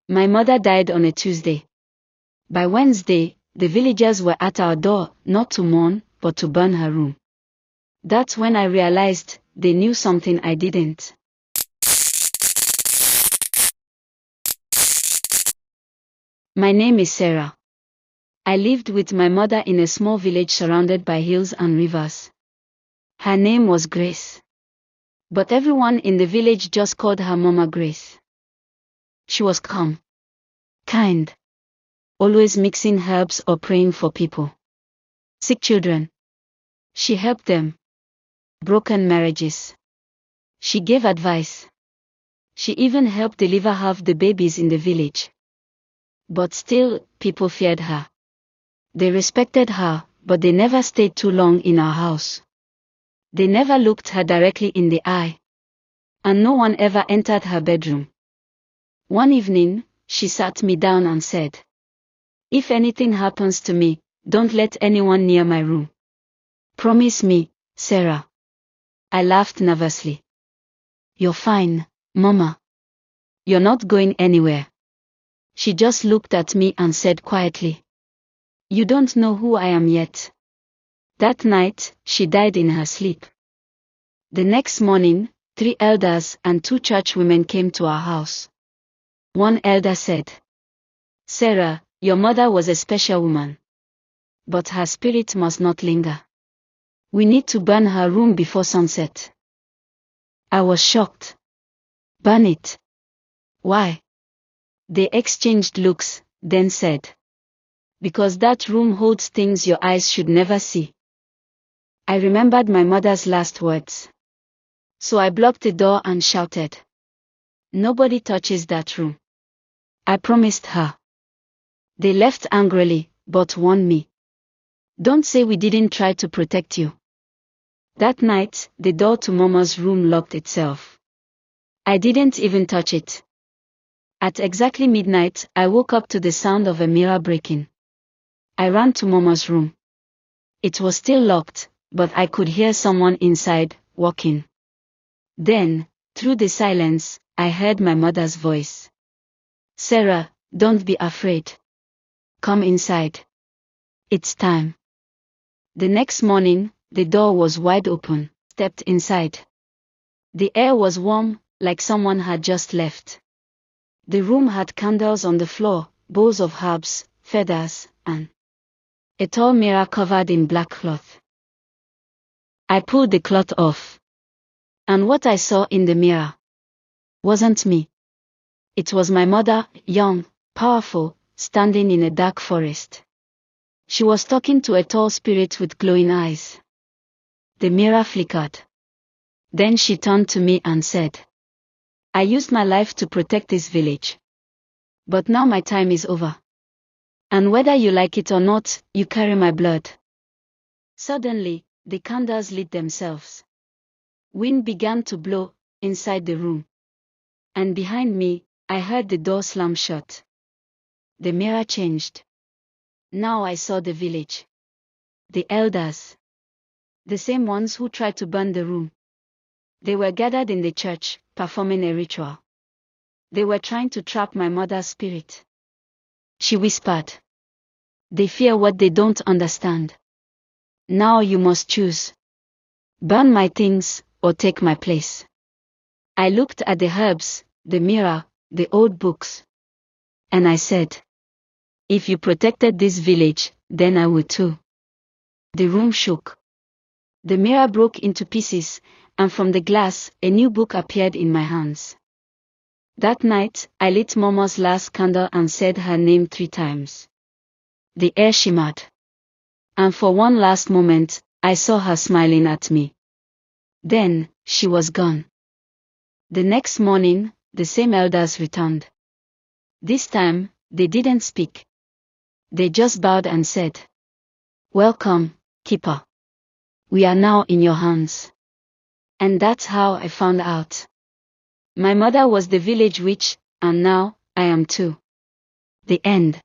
My mother died on a Tuesday. By Wednesday, the villagers were at our door, not to mourn, but to burn her room. That's when I realized they knew something I didn't. My name is Sarah. I lived with my mother in a small village surrounded by hills and rivers. Her name was Grace. But everyone in the village just called her Mama Grace. She was calm, kind, always mixing herbs or praying for people. Sick children. She helped them. Broken marriages. She gave advice. She even helped deliver half the babies in the village. But still, people feared her. They respected her, but they never stayed too long in our house. They never looked her directly in the eye. And no one ever entered her bedroom. One evening, she sat me down and said, "If anything happens to me, don't let anyone near my room. Promise me, Sarah." I laughed nervously. "You're fine, Mama. You're not going anywhere." She just looked at me and said quietly, "You don't know who I am yet." That night, she died in her sleep. The next morning, 3 elders and 2 church women came to our house. One elder said, "Sarah, your mother was a special woman. But her spirit must not linger. We need to burn her room before sunset." I was shocked. "Burn it? Why?" They exchanged looks, then said, "Because that room holds things your eyes should never see." I remembered my mother's last words. So I blocked the door and shouted, "Nobody touches that room." I promised her. They left angrily, but warned me, "Don't say we didn't try to protect you." That night, the door to Mama's room locked itself. I didn't even touch it. At exactly midnight, I woke up to the sound of a mirror breaking. I ran to Mama's room. It was still locked, but I could hear someone inside, walking. Then, through the silence, I heard my mother's voice. "Sarah, don't be afraid. Come inside. It's time." The next morning, the door was wide open. Stepped inside. The air was warm, like someone had just left. The room had candles on the floor, bowls of herbs, feathers, and a tall mirror covered in black cloth. I pulled the cloth off. And what I saw in the mirror wasn't me. It was my mother, young, powerful, standing in a dark forest. She was talking to a tall spirit with glowing eyes. The mirror flickered. Then she turned to me and said, "I used my life to protect this village. But now my time is over. And whether you like it or not, you carry my blood." Suddenly, the candles lit themselves. Wind began to blow inside the room. And behind me, I heard the door slam shut. The mirror changed. Now I saw the village. The elders. The same ones who tried to burn the room. They were gathered in the church, performing a ritual. They were trying to trap my mother's spirit. She whispered, "They fear what they don't understand. Now you must choose. Burn my things, or take my place." I looked at the herbs, the mirror, the old books. And I said, "If you protected this village, then I would too." The room shook. The mirror broke into pieces, and from the glass, a new book appeared in my hands. That night, I lit Mama's last candle and said her name 3 times. The air shimmered. And for one last moment, I saw her smiling at me. Then, she was gone. The next morning, the same elders returned. This time, they didn't speak. They just bowed and said, "Welcome, Keeper. We are now in your hands." And that's how I found out. My mother was the village witch, and now, I am too. The end.